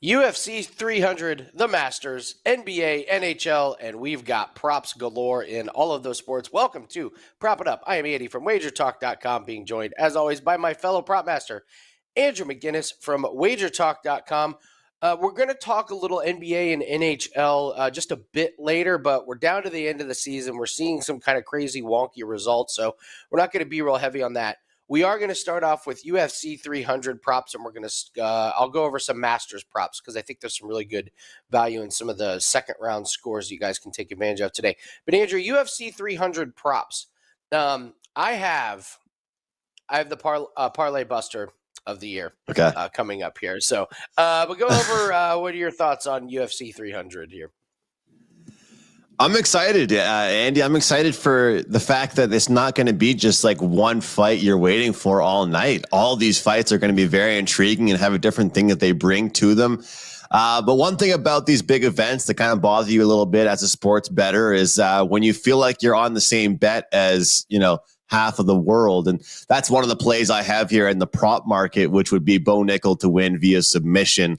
UFC 300, the Masters, NBA, NHL, and we've got props galore in all of those sports. Welcome to Prop It Up. I am Andy from WagerTalk.com, being joined, as always, by my fellow prop master, Andrew McGinnis from WagerTalk.com. We're going to talk a little NBA and NHL just a bit later, but we're down to the end of the season. We're seeing some kind of crazy, wonky results, so we're not going to be real heavy on that. We are going to start off with UFC 300 props, and we're going to I'll go over some Masters props because I think there's some really good value in some of the second round scores you guys can take advantage of today. But Andrew, UFC 300 props. I have the parlay buster of the year coming up here. So, but go over what are your thoughts on UFC 300 here? I'm excited, Andy. I'm excited for the fact that it's not going to be just like one fight you're waiting for all night. All these fights are going to be very intriguing and have a different thing that they bring to them. But one thing about these big events that kind of bother you a little bit as a sports bettor is when you feel like you're on the same bet as, half of the world. And that's one of the plays I have here in the prop market, which would be Bo Nickel to win via submission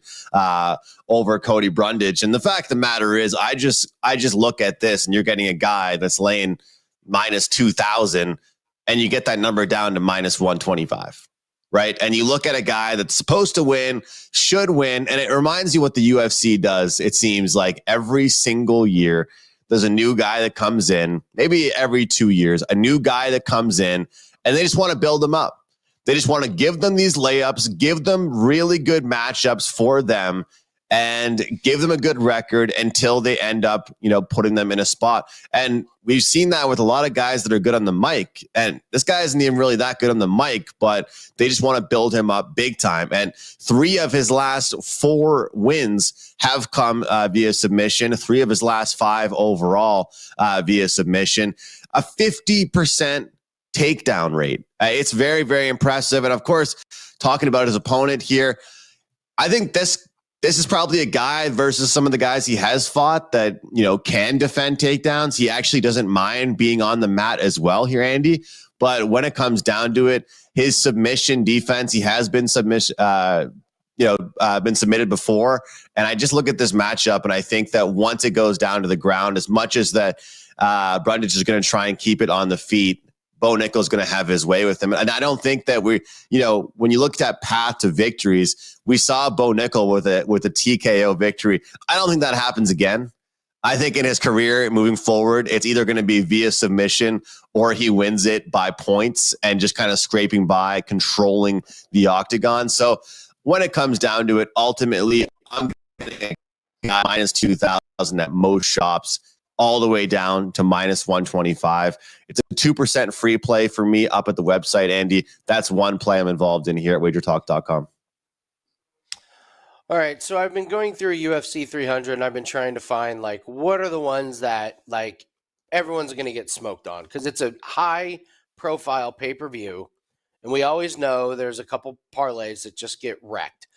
over Cody Brundage. And the fact of the matter is, I just look at this and you're getting a guy that's laying minus 2,000 and you get that number down to minus 125. Right. And you look at a guy that's supposed to win, should win. And it reminds you what the UFC does. It seems like every single year, there's a new guy that comes in, maybe every 2 years, a new guy that comes in, and they just want to build them up. They just want to give them these layups, give them really good matchups for them, and give them a good record until they end up, putting them in a spot. And we've seen that with a lot of guys that are good on the mic. And this guy isn't even really that good on the mic, but they just want to build him up big time. And 3 of his last 4 wins have come via submission. 3 of his last 5 overall via submission. A 50% takedown rate. It's very, very impressive. And of course, talking about his opponent here, I think this is probably a guy versus some of the guys he has fought that, can defend takedowns. He actually doesn't mind being on the mat as well here, Andy. But when it comes down to it, his submission defense, he has been been submitted before. And I just look at this matchup and I think that once it goes down to the ground, as much as that Brundage is going to try and keep it on the feet, Bo Nickel is going to have his way with him. And I don't think that when you looked at path to victories, we saw Bo Nickel with a TKO victory. I don't think that happens again. I think in his career moving forward, it's either going to be via submission or he wins it by points and just kind of scraping by, controlling the octagon. So when it comes down to it, ultimately, I'm getting minus 2,000 at most shops, all the way down to minus 125. It's a 2% free play for me up at the website, Andy. That's one play I'm involved in here at WagerTalk.com. All right, so I've been going through UFC 300, and I've been trying to find, what are the ones that, everyone's going to get smoked on? Because it's a high-profile pay-per-view, and we always know there's a couple parlays that just get wrecked.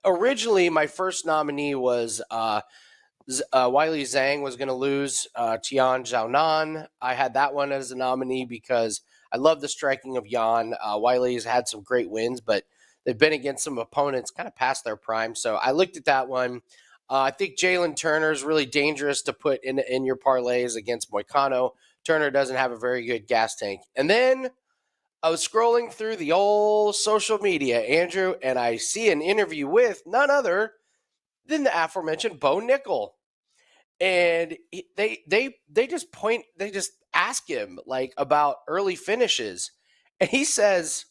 Originally, my first nominee was Weili Zhang was going to lose Tian Xiaonan. I had that one as a nominee because I love the striking of Yan. Weili has had some great wins, but they've been against some opponents kind of past their prime. So I looked at that one. I think Jalen Turner is really dangerous to put in your parlays against Moicano. Turner doesn't have a very good gas tank. And then I was scrolling through the old social media, Andrew, and I see an interview with none other than the aforementioned Bo Nickel. And they just ask him about early finishes. And he says,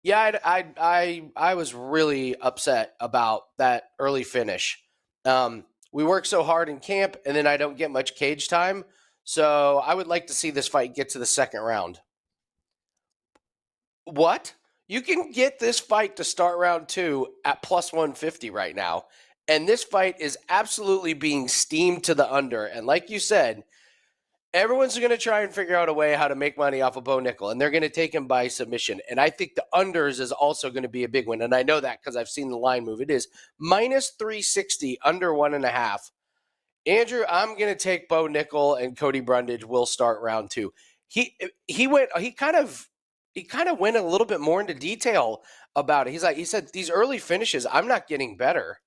yeah, I was really upset about that early finish. We work so hard in camp and then I don't get much cage time. So I would like to see this fight get to the second round. What? You can get this fight to start round 2 at plus 150 right now. And this fight is absolutely being steamed to the under. And like you said, everyone's going to try and figure out a way how to make money off of Bo Nickel. And they're going to take him by submission. And I think the unders is also going to be a big one. And I know that because I've seen the line move. It is minus 360, under 1.5. Andrew, I'm going to take Bo Nickel and Cody Brundage will start round 2. He he kind of went a little bit more into detail about it. He said, these early finishes, I'm not getting better.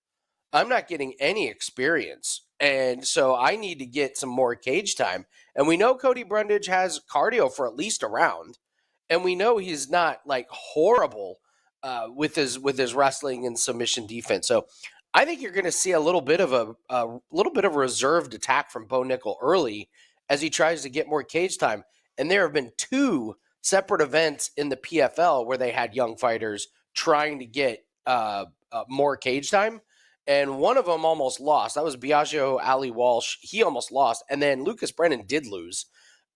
I'm not getting any experience. And so I need to get some more cage time. And we know Cody Brundage has cardio for at least a round. And we know he's not like horrible with his wrestling and submission defense. So I think you're going to see a little bit of a little bit of a reserved attack from Bo Nickel early as he tries to get more cage time. And there have been two separate events in the PFL where they had young fighters trying to get more cage time. And one of them almost lost. That was Biagio Ali Walsh. He almost lost. And then Lucas Brennan did lose.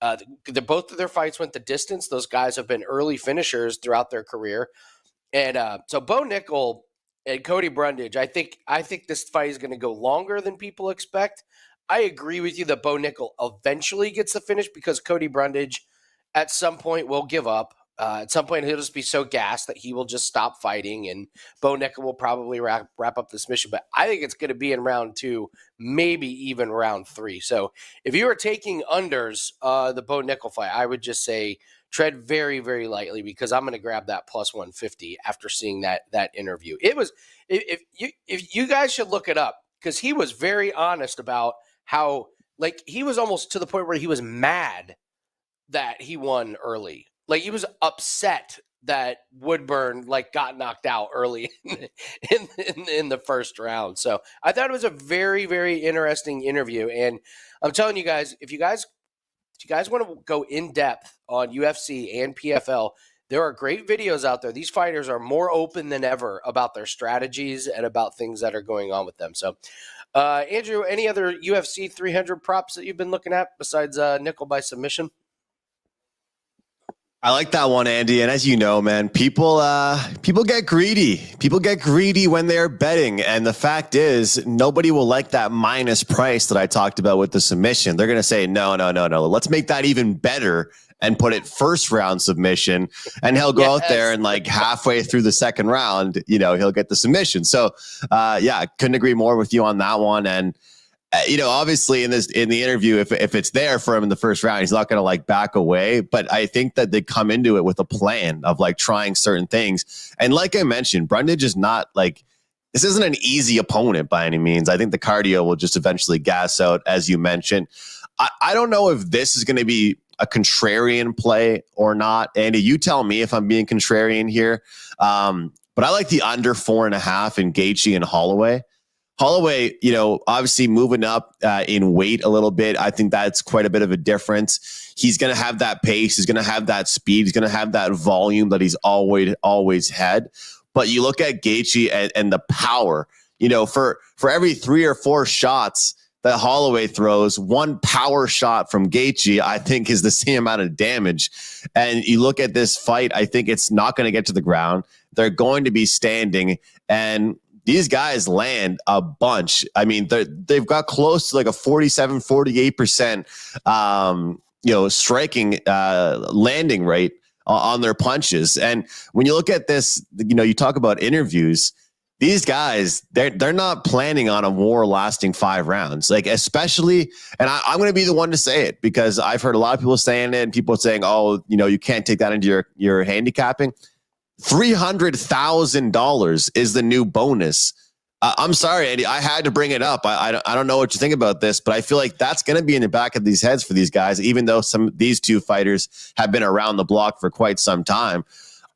Both of their fights went the distance. Those guys have been early finishers throughout their career. And so Bo Nickel and Cody Brundage, I think this fight is going to go longer than people expect. I agree with you that Bo Nickel eventually gets the finish because Cody Brundage at some point will give up. At some point, he'll just be so gassed that he will just stop fighting, and Bo Nickel will probably wrap up this mission. But I think it's going to be in round 2, maybe even round 3. So if you were taking unders the Bo Nickel fight, I would just say tread very, very lightly because I'm going to grab that plus 150 after seeing that interview. It was if you guys should look it up because he was very honest about how like he was almost to the point where he was mad that he won early. Like he was upset that Woodburn like got knocked out early in the first round. So I thought it was a very, very interesting interview. And I'm telling you guys, if you guys want to go in depth on UFC and PFL, there are great videos out there. These fighters are more open than ever about their strategies and about things that are going on with them. So, Andrew, any other UFC 300 props that you've been looking at besides Nickel by submission? I like that one, Andy. And as you know, man, people get greedy. People get greedy when they're betting. And the fact is, nobody will like that minus price that I talked about with the submission. They're going to say, no. Let's make that even better and put it first round submission. And he'll go out there and like halfway through the second round, he'll get the submission. So, couldn't agree more with you on that one. And obviously in the interview, if it's there for him in the first round, he's not going to like back away. But I think that they come into it with a plan of like trying certain things. And like I mentioned, Brundage is not like, this isn't an easy opponent by any means. I think the cardio will just eventually gas out, as you mentioned. I don't know if this is going to be a contrarian play or not. Andy, you tell me if I'm being contrarian here. But I like the under 4.5 in Gaethje and Holloway. Holloway, obviously moving up in weight a little bit. I think that's quite a bit of a difference. He's going to have that pace. He's going to have that speed. He's going to have that volume that he's always had. But you look at Gaethje and the power, for every 3 or 4 shots that Holloway throws, one power shot from Gaethje, I think is the same amount of damage. And you look at this fight, I think it's not going to get to the ground. They're going to be standing, and these guys land a bunch. I mean, they've got close to like a 47, 48%, striking landing rate on their punches. And when you look at this, you talk about interviews, these guys, they're not planning on a war lasting 5 rounds. Like, especially, and I'm going to be the one to say it because I've heard a lot of people saying it and people saying, oh, you can't take that into your handicapping. $300,000 is the new bonus. I'm sorry, Andy. I had to bring it up. I don't know what you think about this, but I feel like that's going to be in the back of these heads for these guys, even though these two fighters have been around the block for quite some time.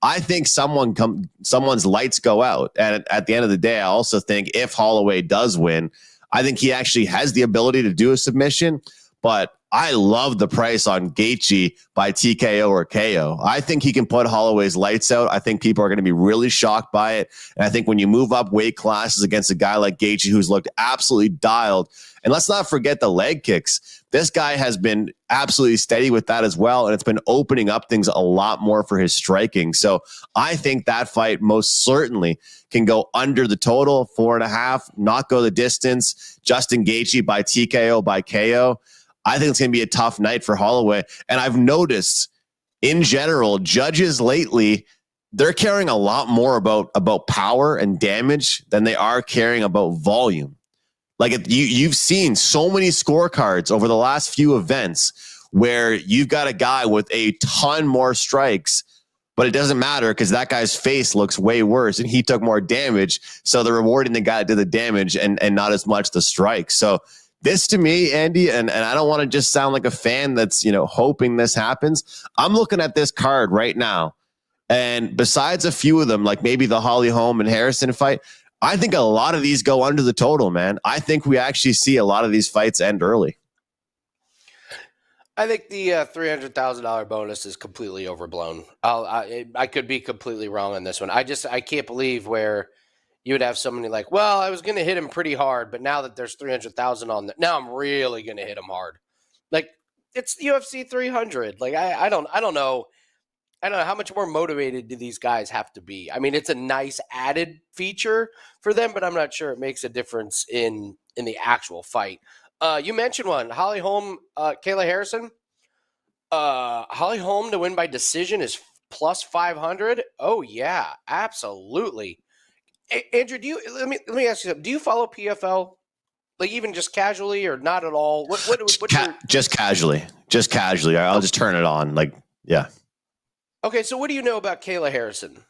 I think someone's lights go out. And at the end of the day, I also think if Holloway does win, I think he actually has the ability to do a submission. But I love the price on Gaethje by TKO or KO. I think he can put Holloway's lights out. I think people are going to be really shocked by it. And I think when you move up weight classes against a guy like Gaethje, who's looked absolutely dialed, and let's not forget the leg kicks. This guy has been absolutely steady with that as well. And it's been opening up things a lot more for his striking. So I think that fight most certainly can go under the total, 4.5, not go the distance. Justin Gaethje by TKO by KO. I think it's going to be a tough night for Holloway. And I've noticed in general, judges lately, they're caring a lot more about power and damage than they are caring about volume. Like you've seen so many scorecards over the last few events where you've got a guy with a ton more strikes, but it doesn't matter because that guy's face looks way worse and he took more damage. So they're rewarding the guy that did the damage and not as much the strike. So this to me, Andy, and I don't want to just sound like a fan that's, hoping this happens. I'm looking at this card right now. And besides a few of them, like maybe the Holly Holm and Harrison fight, I think a lot of these go under the total, man. I think we actually see a lot of these fights end early. I think the $300,000 bonus is completely overblown. I could be completely wrong on this one. I can't believe where you would have somebody like, well, I was going to hit him pretty hard, but now that there's 300,000 on that, now I'm really going to hit him hard. Like, it's the UFC 300. Like, I don't know. I don't know how much more motivated do these guys have to be. I mean, it's a nice added feature for them, but I'm not sure it makes a difference in the actual fight. You mentioned one, Holly Holm, Kayla Harrison. Holly Holm to win by decision is plus 500. Oh yeah, absolutely. Andrew, let me ask you something. Do you follow PFL, like even just casually or not at all? Just casually? I'll just turn it on. Like, yeah. Okay, so what do you know about Kayla Harrison?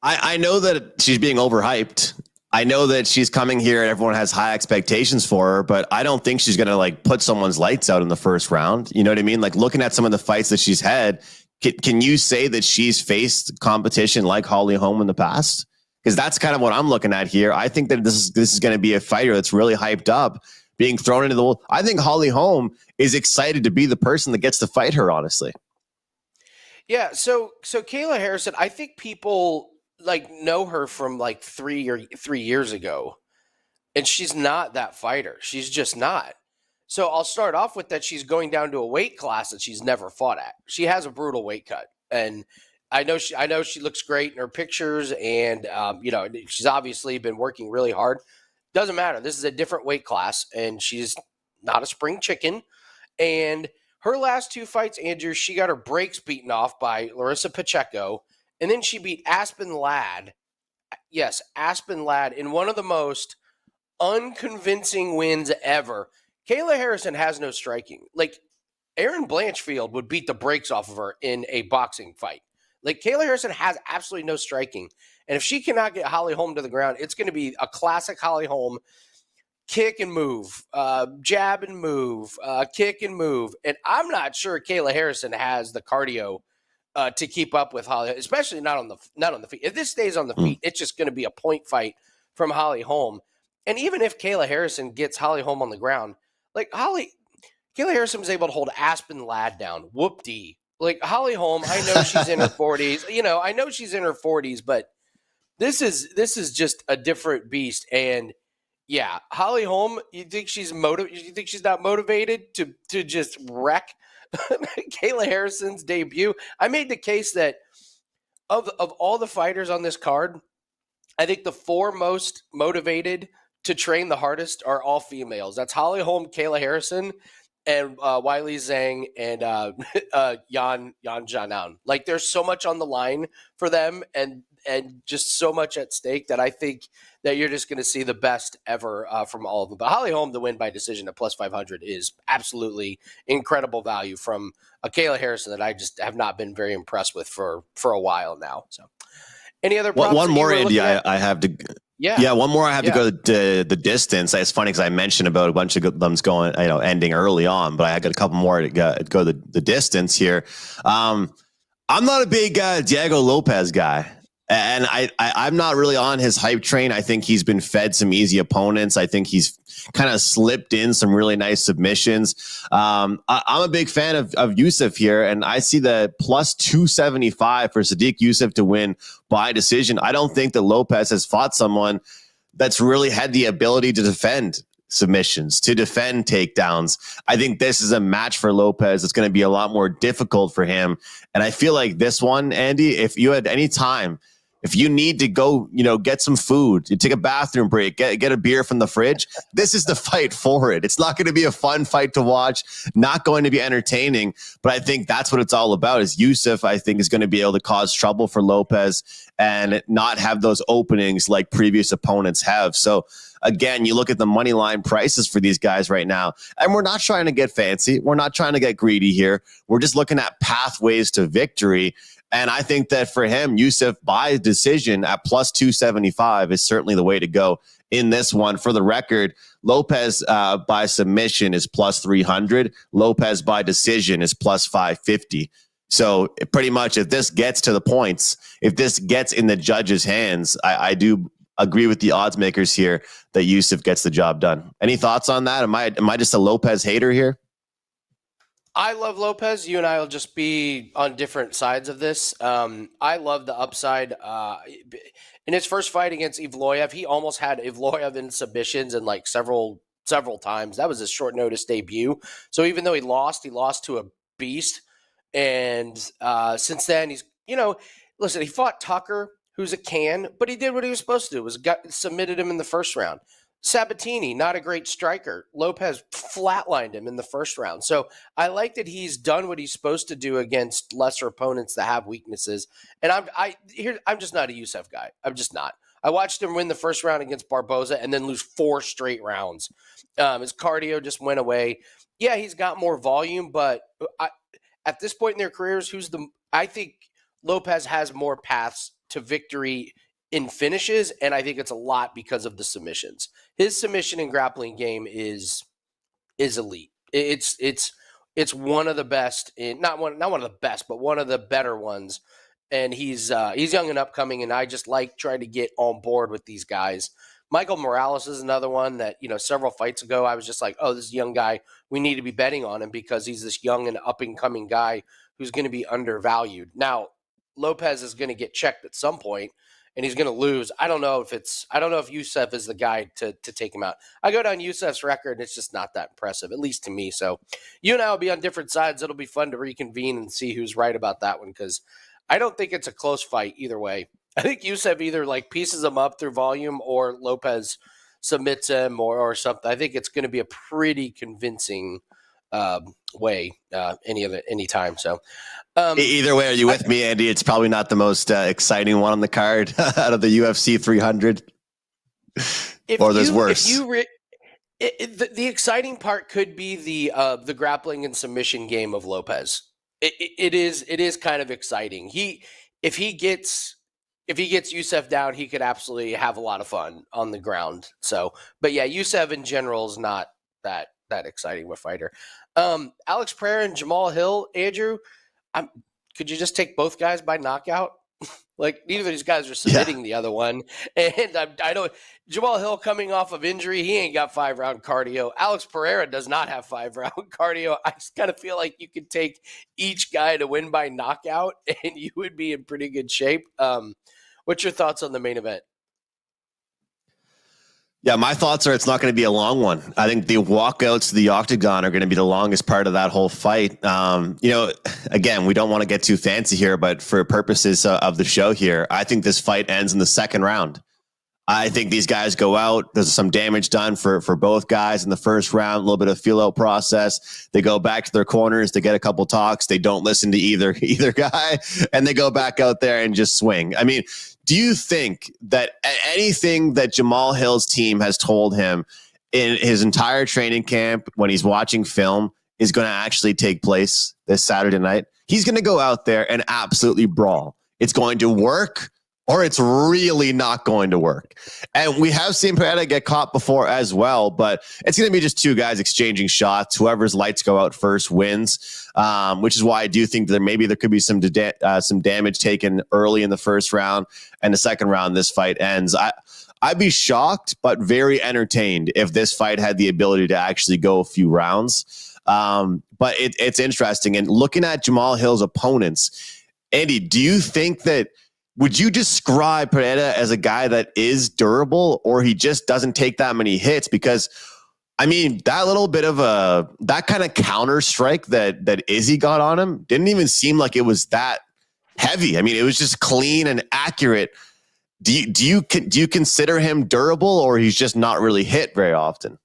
I know that she's being overhyped. I know that she's coming here and everyone has high expectations for her, but I don't think she's going to like put someone's lights out in the first round. You know what I mean? Like looking at some of the fights that she's had, can you say that she's faced competition like Holly Holm in the past? Because that's kind of what I'm looking at here. I think that this is going to be a fighter that's really hyped up, being thrown into the world. I think Holly Holm is excited to be the person that gets to fight her, honestly. Yeah, so Kayla Harrison, I think people like know her from like 3 years ago, and she's not that fighter. She's just not. So I'll start off with that. She's going down to a weight class that she's never fought at. She has a brutal weight cut, and I know she looks great in her pictures, and she's obviously been working really hard. Doesn't matter. This is a different weight class, and she's not a spring chicken. And her last two fights, Andrew, she got her brakes beaten off by Larissa Pacheco. And then she beat Aspen Ladd. Yes, Aspen Ladd in one of the most unconvincing wins ever. Kayla Harrison has no striking. Like, Erin Blanchfield would beat the brakes off of her in a boxing fight. Like, Kayla Harrison has absolutely no striking. And if she cannot get Holly Holm to the ground, it's going to be a classic Holly Holm kick and move, jab and move, kick and move. And I'm not sure Kayla Harrison has the cardio to keep up with Holly, especially not on the feet. If this stays on the feet, it's just going to be a point fight from Holly Holm. And even if Kayla Harrison gets Holly Holm on the ground, like Kayla Harrison was able to hold Aspen Ladd down. Whoop-dee. Like Holly Holm, I know she's in her 40s. I know she's in her 40s, but this is just a different beast. And yeah, Holly Holm, you think she's not motivated to just wreck Kayla Harrison's debut? I made the case that of all the fighters on this card, I think the four most motivated to train the hardest are all females. That's Holly Holm, Kayla Harrison, and Weili Zhang and Yan Jianan. Like, there's so much on the line for them, and just so much at stake that I think that you're just going to see the best ever from all of them. But Holly Holm to win by decision at plus 500 is absolutely incredible value from a Kayla Harrison that I just have not been very impressed with for a while now. So, any other props? One more, Andy, I have to. Yeah, one more. I have to go to the distance. It's funny because I mentioned about a bunch of them going, ending early on, but I got a couple more to go the distance here. I'm not a big Diego Lopez guy. And I'm not really on his hype train. I think he's been fed some easy opponents. I think he's kind of slipped in some really nice submissions. I'm a big fan of Yusuf here, and I see the plus 275 for Sadiq Yusuf to win by decision. I don't think that Lopez has fought someone that's really had the ability to defend submissions, to defend takedowns. I think this is a match for Lopez. It's going to be a lot more difficult for him. And I feel like this one, Andy, if you had any time If you need to go, get some food, you take a bathroom break, get a beer from the fridge, this is the fight for it. It's not going to be a fun fight to watch, not going to be entertaining, but I think that's what it's all about. Is Yusuf, I think, is going to be able to cause trouble for Lopez and not have those openings like previous opponents have. So again, you look at the money line prices for these guys right now, and we're not trying to get fancy. We're not trying to get greedy here. We're just looking at pathways to victory. And I think that for him, Yusuf by decision at plus 275 is certainly the way to go in this one. For the record, Lopez by submission is plus 300. Lopez by decision is plus 550. So pretty much if this gets to the points, if this gets in the judge's hands, I do agree with the odds makers here that Yusuf gets the job done. Any thoughts on that? Am I just a Lopez hater here? I love Lopez. You and I will just be on different sides of this. I love the upside. In his first fight against Evloev, he almost had Evloev in submissions and like several times. That was his short notice debut. So even though he lost to a beast. And since then, he's, listen, he fought Tucker, who's a can, but he did what he was supposed to do, submitted him in the first round. Sabatini, not a great striker. Lopez flatlined him in the first round. So I like that he's done what he's supposed to do against lesser opponents that have weaknesses. And I'm just not a Yusuf guy. I'm just not. I watched him win the first round against Barboza and then lose 4 straight rounds. His cardio just went away. Yeah, he's got more volume, but at this point in their careers, I think Lopez has more paths to victory in finishes, and I think it's a lot because of the submissions. His submission and grappling game is elite. It's one of the best, not one of the best, but one of the better ones. And he's young and upcoming, and I just like trying to get on board with these guys. Michael Morales is another one that, several fights ago, I was just like, oh, this is a young guy. We need to be betting on him because he's this young and up-and-coming guy who's going to be undervalued. Now, Lopez is going to get checked at some point, and he's going to lose. I don't know if Yusuf is the guy to take him out. I go down Yusuf's record, and it's just not that impressive, at least to me. So you and I will be on different sides. It'll be fun to reconvene and see who's right about that one because I don't think it's a close fight either way. I think Yusuf either pieces him up through volume or Lopez submits him or something. I think it's going to be a pretty convincing way any time. So either way, are you with me, Andy? It's probably not the most exciting one on the card out of the UFC 300. Or there's worse. The exciting part could be the grappling and submission game of Lopez. It is kind of exciting. If he gets Yusuf down, he could absolutely have a lot of fun on the ground. So, but yeah, Yusuf in general is not that exciting of a fighter. Alex Pereira and Jamal Hill, Andrew, could you just take both guys by knockout? Neither of these guys are submitting the other one. And I know Jamal Hill coming off of injury, he ain't got 5-round cardio. Alex Pereira does not have 5-round cardio. I just kind of feel like you could take each guy to win by knockout and you would be in pretty good shape. What's your thoughts on the main event? Yeah, my thoughts are it's not going to be a long one. I think the walkouts to the octagon are going to be the longest part of that whole fight. Again, we don't want to get too fancy here, but for purposes of the show here, I think this fight ends in the second round. I think these guys go out. There's some damage done for both guys in the first round, a little bit of feel out process. They go back to their corners. They get a couple talks. They don't listen to either guy, and they go back out there and just swing. I mean, do you think that anything that Jamal Hill's team has told him in his entire training camp when he's watching film is going to actually take place this Saturday night? He's going to go out there and absolutely brawl. It's going to work or it's really not going to work. And we have seen Pereira get caught before as well, but it's going to be just two guys exchanging shots. Whoever's lights go out first wins, which is why I do think that maybe there could be some damage taken early in the first round, and the second round this fight ends. I'd be shocked, but very entertained if this fight had the ability to actually go a few rounds. But it's interesting. And looking at Jamal Hill's opponents, Andy, do you think that would you describe Pereira as a guy that is durable, or he just doesn't take that many hits? Because, I mean, that little bit of that kind of counter strike that Izzy got on him didn't even seem like it was that heavy. I mean, it was just clean and accurate. Do you consider him durable, or he's just not really hit very often?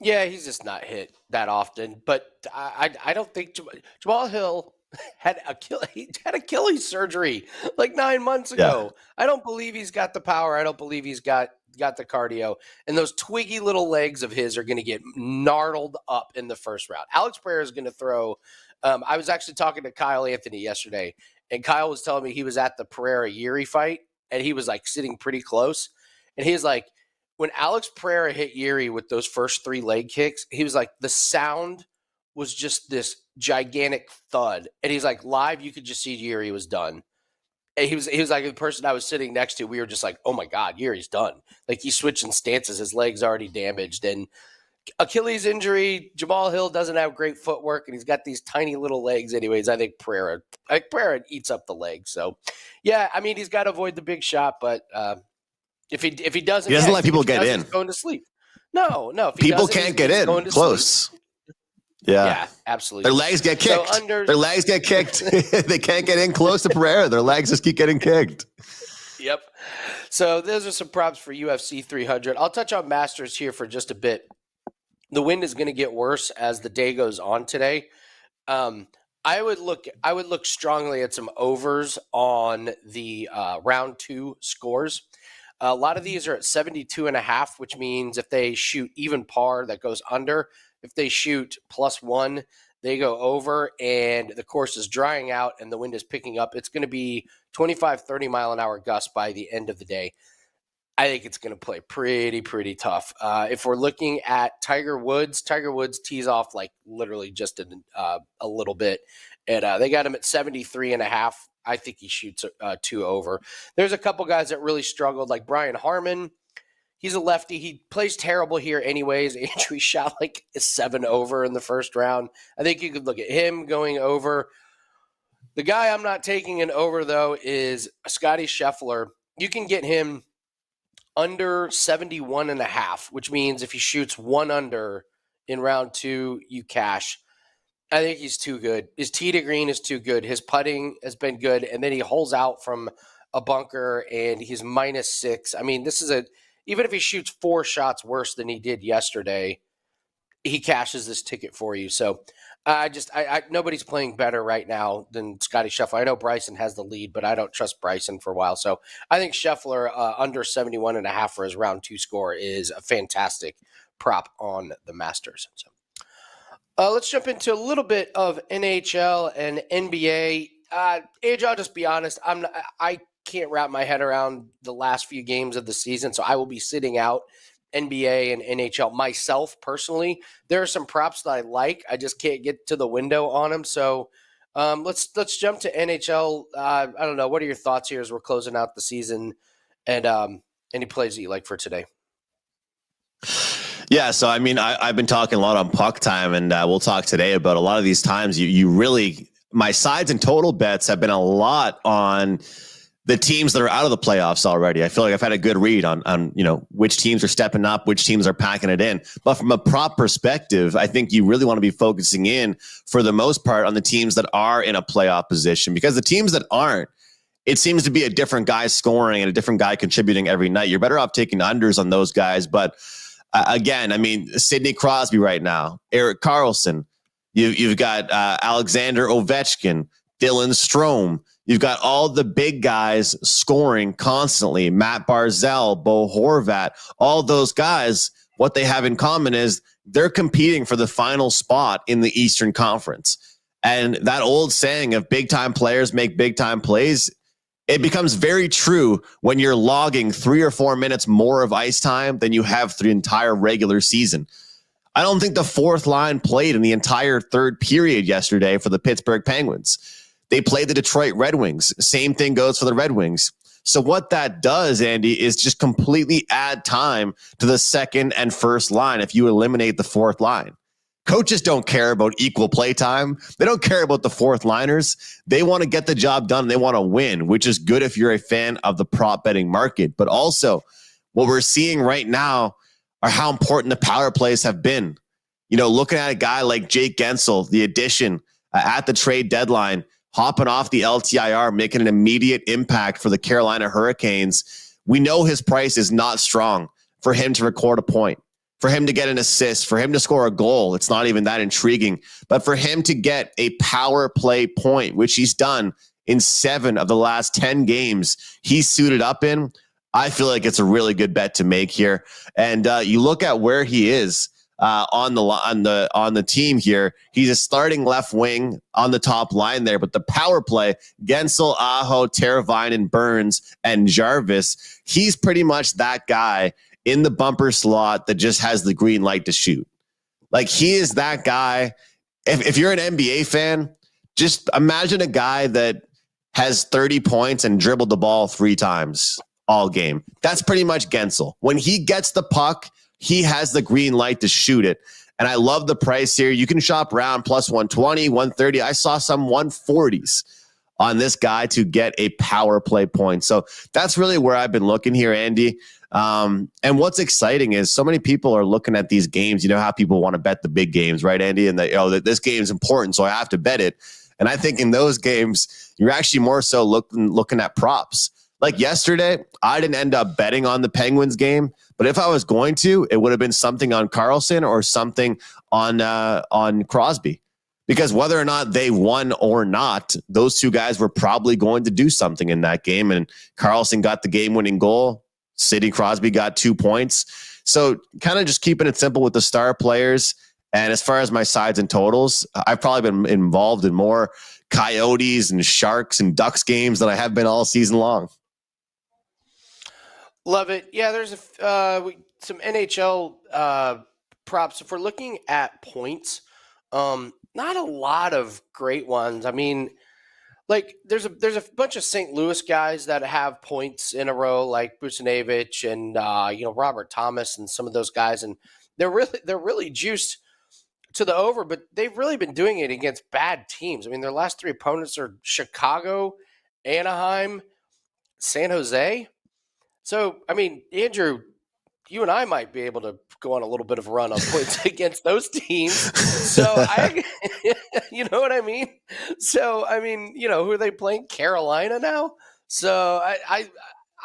Yeah, he's just not hit that often. But I don't think Jamal Hill he had Achilles surgery like 9 months Yeah. ago. I don't believe he's got the power. I don't believe he's got the cardio. And those twiggy little legs of his are going to get gnarled up in the first round. Alex Pereira is going to throw. I was actually talking to Kyle Anthony yesterday, and Kyle was telling me he was at the Pereira Yuri fight, and he was like sitting pretty close. And he was like, when Alex Pereira hit Yuri with those first 3 leg kicks, he was like, the sound was just this gigantic thud. And he's like, live, you could just see Yuri was done. And he was like, the person I was sitting next to, we were just like, oh my God, Yuri's done. Like, he's switching stances. His leg's already damaged. And Achilles injury, Jamal Hill doesn't have great footwork, and he's got these tiny little legs anyways. I think Pereira eats up the legs. So, yeah, I mean, he's got to avoid the big shot, but if he doesn't, he doesn't let people get in. He's going to sleep. No. If people can't get in close. Yeah, absolutely. Their legs get kicked. Their legs get kicked. They can't get in close to Pereira. Their legs just keep getting kicked. Yep. So those are some props for UFC 300. I'll touch on Masters here for just a bit. The wind is going to get worse as the day goes on today. I would look strongly at some overs on the round 2 scores. A lot of these are at 72.5, which means if they shoot even par, that goes under. If they shoot +1, they go over, and the course is drying out and the wind is picking up. It's going to be 25, 30 mile an hour gusts by the end of the day. I think it's going to play pretty tough. If we're looking at Tiger Woods tees off like literally just a little bit, and they got him at 73.5. I think he shoots 2 over. There's a couple guys that really struggled, like Brian Harmon. He's a lefty. He plays terrible here anyways. Andrew shot like 7 over in the first round. I think you could look at him going over. The guy I'm not taking an over, though, is Scotty Scheffler. You can get him under 71.5, which means if he shoots 1 under in round 2, you cash. I think he's too good. His tee to green is too good. His putting has been good, and then he holes out from a bunker, and he's -6. I mean, even if he shoots 4 shots worse than he did yesterday, he cashes this ticket for you. So nobody's playing better right now than Scotty Scheffler. I know Bryson has the lead, but I don't trust Bryson for a while. So I think Scheffler under 71.5 for his round 2 score is a fantastic prop on the Masters. So let's jump into a little bit of NHL and NBA. AJ, I'll just be honest. I can't wrap my head around the last few games of the season, so I will be sitting out NBA and NHL myself personally. There are some props that I like. I just can't get to the window on them. So let's jump to NHL. I don't know. What are your thoughts here as we're closing out the season, and any plays that you like for today? Yeah, so I mean, I've been talking a lot on puck time, and we'll talk today about a lot of these times. You really, my sides and total bets have been a lot on the teams that are out of the playoffs already. I feel like I've had a good read on which teams are stepping up, which teams are packing it in. But from a prop perspective, I think you really want to be focusing in for the most part on the teams that are in a playoff position, because the teams that aren't, it seems to be a different guy scoring and a different guy contributing every night. You're better off taking unders on those guys. But again, I mean, Sidney Crosby right now, Erik Karlsson, you've got Alexander Ovechkin, Dylan Strome. You've got all the big guys scoring constantly. Matt Barzal, Bo Horvat, all those guys, what they have in common is they're competing for the final spot in the Eastern Conference. And that old saying of big time players make big time plays, it becomes very true when you're logging 3 or 4 minutes more of ice time than you have through the entire regular season. I don't think the fourth line played in the entire third period yesterday for the Pittsburgh Penguins. They played the Detroit Red Wings. Same thing goes for the Red Wings. So what that does, Andy, is just completely add time to the second and first line if you eliminate the fourth line. Coaches don't care about equal play time. They don't care about the fourth liners. They want to get the job done. They want to win, which is good if you're a fan of the prop betting market. But also, what we're seeing right now are how important the power plays have been. You know, looking at a guy like Jake Gensel, the addition at the trade deadline, hopping off the LTIR, making an immediate impact for the Carolina Hurricanes. We know his price is not strong for him to record a point, for him to get an assist, for him to score a goal. It's not even that intriguing. But for him to get a power play point, which he's done in 7 of the last 10 games he's suited up in, I feel like it's a really good bet to make here. And you look at where he is on the team here. He's a starting left wing on the top line there, but the power play, Gensel, Aho, Teravainen, Burns, and Jarvis, he's pretty much that guy in the bumper slot that just has the green light to shoot. Like, he is that guy. If you're an NBA fan, just imagine a guy that has 30 points and dribbled the ball 3 times all game. That's pretty much Gensel. When he gets the puck, he has the green light to shoot it. And I love the price here. You can shop around plus 120, 130. I saw some 140s on this guy to get a power play point. So that's really where I've been looking here, Andy. And what's exciting is so many people are looking at these games. You know how people want to bet the big games, right, Andy? And that this game is important, so I have to bet it. And I think in those games, you're actually more so looking at props. Like yesterday, I didn't end up betting on the Penguins game, but if I was going to, it would have been something on Carlson or something on Crosby. Because whether or not they won or not, those 2 guys were probably going to do something in that game. And Carlson got the game-winning goal. Sidney Crosby got 2 points. So kind of just keeping it simple with the star players. And as far as my sides and totals, I've probably been involved in more Coyotes and Sharks and Ducks games than I have been all season long. Love it. Yeah, there's some NHL props. If we're looking at points, not a lot of great ones. I mean, like there's a bunch of St. Louis guys that have points in a row, like Buchnevich and Robert Thomas and some of those guys, and they're really juiced to the over, but they've really been doing it against bad teams. I mean, their last 3 opponents are Chicago, Anaheim, San Jose. So, I mean, Andrew, you and I might be able to go on a little bit of a run on points against those teams. So, you know what I mean? So, I mean, who are they playing? Carolina now? So,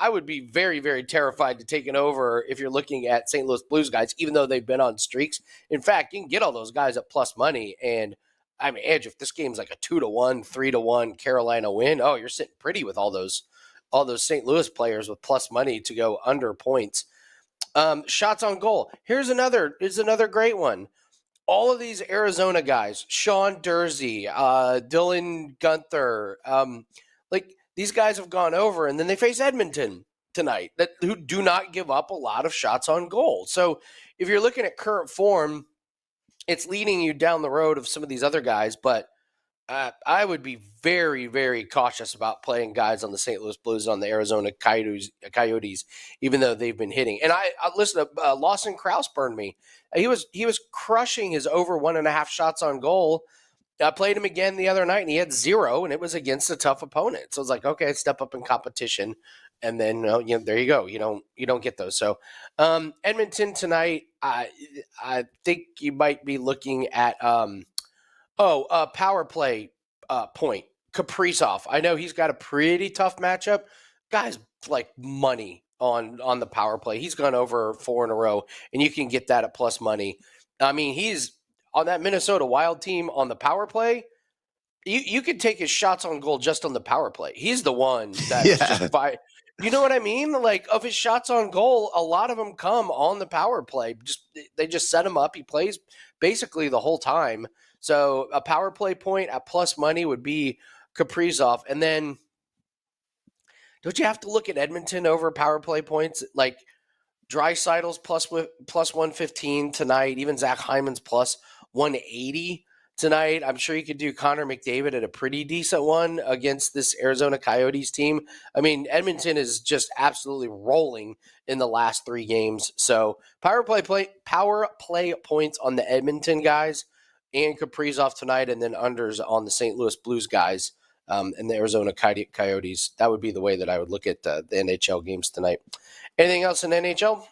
I would be very, very terrified to take it over if you're looking at St. Louis Blues guys, even though they've been on streaks. In fact, you can get all those guys at plus money. And, I mean, Edge, if this game's like a 2-1, 3-1 Carolina win, oh, you're sitting pretty with all those St. Louis players with plus money to go under points. Shots on goal. Here's another great one. All of these Arizona guys, Sean Dursey, Dylan Gunther, like these guys have gone over, and then they face Edmonton tonight, who do not give up a lot of shots on goal. So if you're looking at current form, it's leading you down the road of some of these other guys, but I would be very, very cautious about playing guys on the St. Louis Blues, on the Arizona Coyotes, even though they've been hitting. And I listen to Lawson Krause burned me. He was crushing his over 1.5 shots on goal. I played him again the other night, and he had 0, and it was against a tough opponent. So I was like, okay, step up in competition, and then there you go. You don't get those. So Edmonton tonight, I think you might be looking at. Power play point. Kaprizov. I know he's got a pretty tough matchup. Guy's like money on the power play. He's gone over 4 in a row, and you can get that at plus money. I mean, he's on that Minnesota Wild team on the power play. You could take his shots on goal just on the power play. He's the one that is just you know what I mean? Like, of his shots on goal, a lot of them come on the power play. They just set him up. He plays basically the whole time. So a power play point at plus money would be Kaprizov. And then don't you have to look at Edmonton over power play points? Like Draisaitl's plus 115 tonight. Even Zach Hyman's plus 180 tonight. I'm sure you could do Connor McDavid at a pretty decent one against this Arizona Coyotes team. I mean, Edmonton is just absolutely rolling in the last 3 games. So power play points on the Edmonton guys and Kaprizov tonight, and then unders on the St. Louis Blues guys and the Arizona Coyotes. That would be the way that I would look at the NHL games tonight. Anything else in NHL?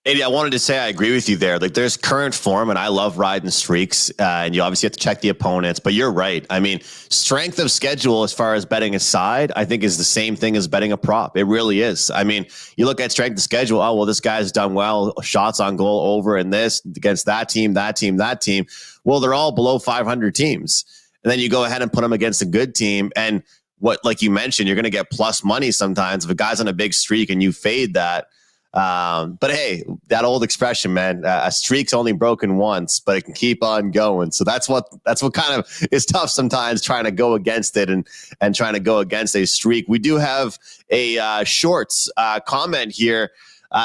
Andy, I wanted to say I agree with you there. Like, there's current form, and I love riding streaks, and you obviously have to check the opponents, but you're right. I mean, strength of schedule as far as betting aside, I think is the same thing as betting a prop. It really is. I mean, you look at strength of schedule, oh, well, this guy's done well, shots on goal over in this, against that team, that team, that team. Well, they're all below 500 teams. And then you go ahead and put them against a good team, and what, like you mentioned, you're going to get plus money sometimes. If a guy's on a big streak and you fade that, but hey, that old expression, man, a streak's only broken once, but it can keep on going. So that's what kind of is tough sometimes, trying to go against it and trying to go against a streak. We do have a shorts comment here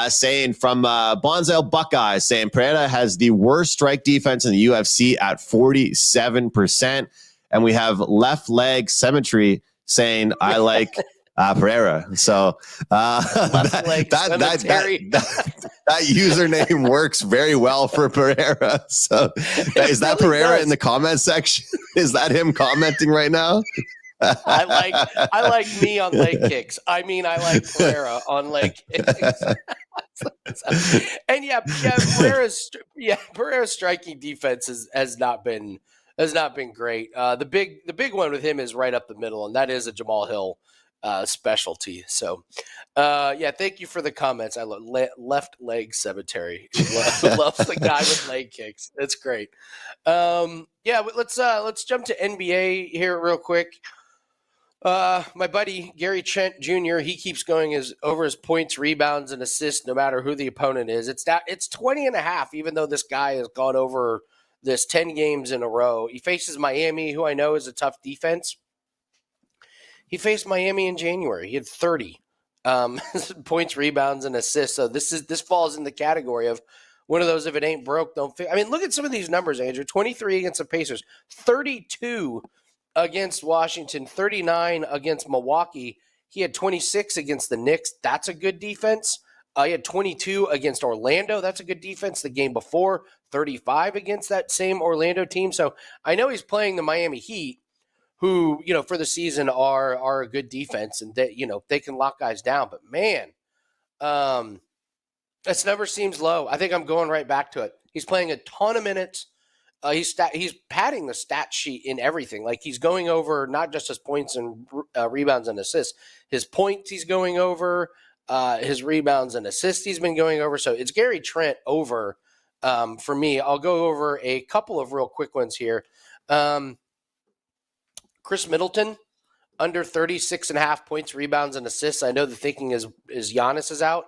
saying from Bonzel Buckeye, saying Pereira has the worst strike defense in the UFC at 47%. And we have left leg symmetry saying, I like Pereira. So that username works very well for Pereira. So is that really Pereira does. In the comment section? Is that him commenting right now? I like me on leg kicks. I mean, I like Pereira on leg kicks. And Pereira's striking defense has not been great. The big one with him is right up the middle, and that is a Jamal Hill specialty. So, thank you for the comments. I love left leg cemetery. Loves the guy with leg kicks. That's great. Let's jump to NBA here real quick. My buddy Gary Trent Jr. He keeps going over his points, rebounds, and assists, no matter who the opponent is. It's 20.5, even though this guy has gone over this 10 games in a row. He faces Miami, who I know is a tough defense. He faced Miami in January. He had 30 points, rebounds, and assists. So this falls in the category of one of those, if it ain't broke, don't fix. I mean, look at some of these numbers, Andrew. 23 against the Pacers, 32 against Washington, 39 against Milwaukee. He had 26 against the Knicks. That's a good defense. He had 22 against Orlando. That's a good defense. The game before, 35 against that same Orlando team. So I know he's playing the Miami Heat, who, for the season are a good defense, and they can lock guys down. But man, this number seems low. I think I'm going right back to it. He's playing a ton of minutes. He's padding the stat sheet in everything. Like, he's going over not just his points and rebounds and assists. His points he's going over, his rebounds and assists he's been going over. So it's Gary Trent over for me. I'll go over a couple of real quick ones here. Chris Middleton, under 36.5 points, rebounds, and assists. I know the thinking is Giannis is out.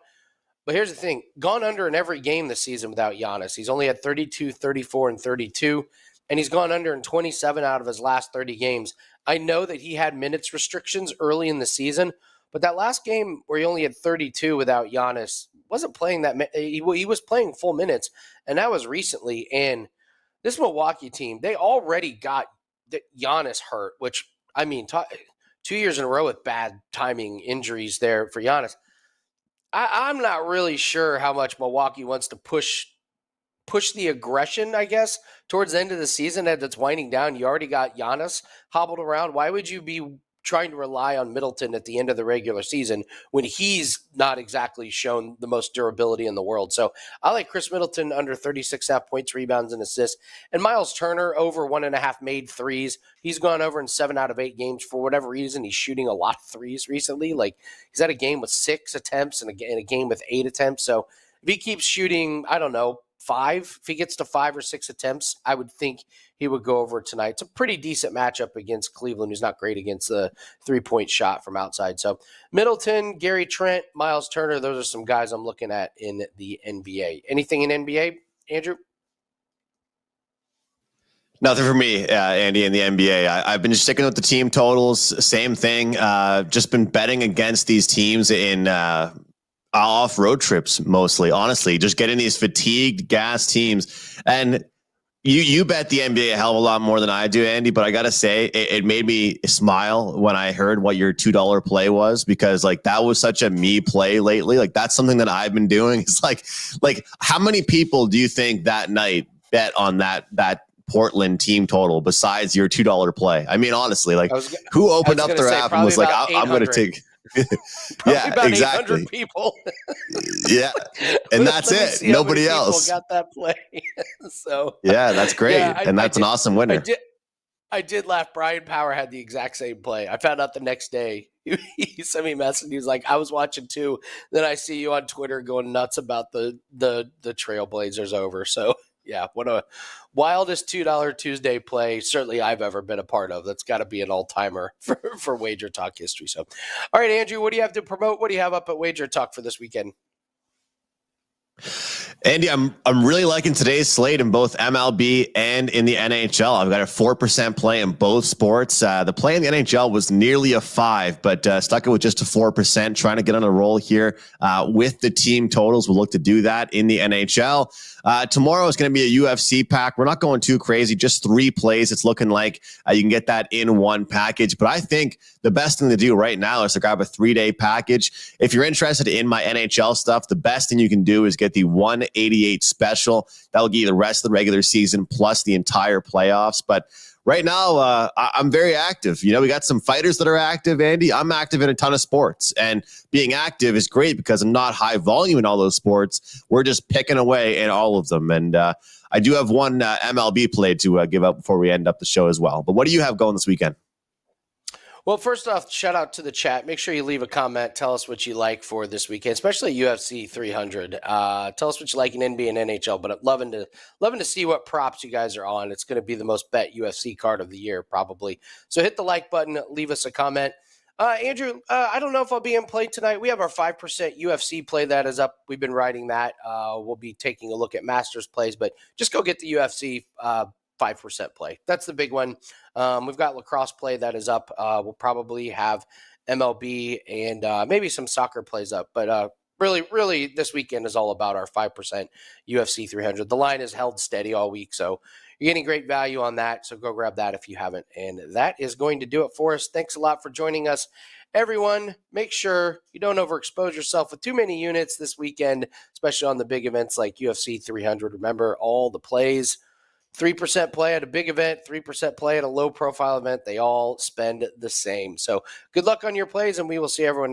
But here's the thing. Gone under in every game this season without Giannis. He's only had 32, 34, and 32. And he's gone under in 27 out of his last 30 games. I know that he had minutes restrictions early in the season. But that last game where he only had 32 without Giannis wasn't playing that. He was playing full minutes. And that was recently. And this Milwaukee team, they already got Giannis hurt, which, I mean, 2 years in a row with bad timing injuries there for Giannis. I'm not really sure how much Milwaukee wants to push the aggression, I guess, towards the end of the season as it's winding down. You already got Giannis hobbled around. Why would you be trying to rely on Middleton at the end of the regular season when he's not exactly shown the most durability in the world? So I like Chris Middleton under 36.5 points, rebounds, and assists. And Miles Turner over 1.5 made threes. He's gone over in 7 out of 8 games. For whatever reason, he's shooting a lot of threes recently. Like, he's had a game with 6 attempts and a game with 8 attempts. So if he keeps shooting, I don't know, 5, if he gets to 5 or 6 attempts, I would think he would go over tonight. It's a pretty decent matchup against Cleveland, who's not great against the 3-point shot from outside. So Middleton, Gary Trent, Miles Turner, those are some guys I'm looking at in the NBA. Anything in NBA, Andrew? Nothing for me, Andy, in the NBA. I've been just sticking with the team totals. Same thing. Just been betting against these teams in off road trips mostly, honestly, just getting these fatigued gas teams. And you bet the NBA a hell of a lot more than I do, Andy, but I got to say it made me smile when I heard what your $2 play was, because like that was such a me play lately. Like that's something that I've been doing. It's like how many people do you think that night bet on that Portland team total besides your $2 play? I mean, honestly, like who opened up their app and was like, I'm going to take Probably Yeah, about 800 exactly. people. Yeah. And that's Let me it. see how many Nobody people else. got that play. So, Yeah, that's yeah, great. And I that's an did. awesome I winner. did. I did laugh. Brian Power had the exact same play. I found out the next day. He sent me a message. He was like, "I was watching too. Then I see you on Twitter going nuts about the Trailblazers over." So yeah, what a wildest $2 Tuesday play certainly I've ever been a part of. That's got to be an all timer for Wager Talk history. So, all right, Andrew, what do you have to promote? What do you have up at Wager Talk for this weekend? Andy, I'm really liking today's slate in both MLB and in the NHL. I've got a 4% play in both sports. The play in the NHL was nearly a 5, but stuck it with just a 4%. Trying to get on a roll here with the team totals. We'll look to do that in the NHL. Tomorrow is going to be a UFC pack. We're not going too crazy, just 3 plays. It's looking like you can get that in one package. But I think the best thing to do right now is to grab a 3-day package. If you're interested in my NHL stuff, the best thing you can do is get the 188 special. That'll give you the rest of the regular season plus the entire playoffs. But right now, I'm very active. You know, we got some fighters that are active, Andy. I'm active in a ton of sports. And being active is great because I'm not high volume in all those sports. We're just picking away in all of them. And I do have one MLB play to give up before we end up the show as well. But what do you have going this weekend? Well, first off, shout out to the chat. Make sure you leave a comment. Tell us what you like for this weekend, especially UFC 300. Tell us what you like in NBA and NHL. But I'm loving to see what props you guys are on. It's going to be the most bet UFC card of the year, probably. So hit the like button. Leave us a comment. Andrew, I don't know if I'll be in play tonight. We have our 5% UFC play that is up. We've been writing that. We'll be taking a look at Masters plays, but just go get the UFC 5% play. That's the big one. We've got lacrosse play that is up. We'll probably have MLB and maybe some soccer plays up. But really, this weekend is all about our 5% UFC 300. The line is held steady all week, so you're getting great value on that. So go grab that if you haven't. And that is going to do it for us. Thanks a lot for joining us. Everyone, make sure you don't overexpose yourself with too many units this weekend, especially on the big events like UFC 300. Remember all the plays. 3% play at a big event, 3% play at a low profile event. They all spend the same. So good luck on your plays, and we will see everyone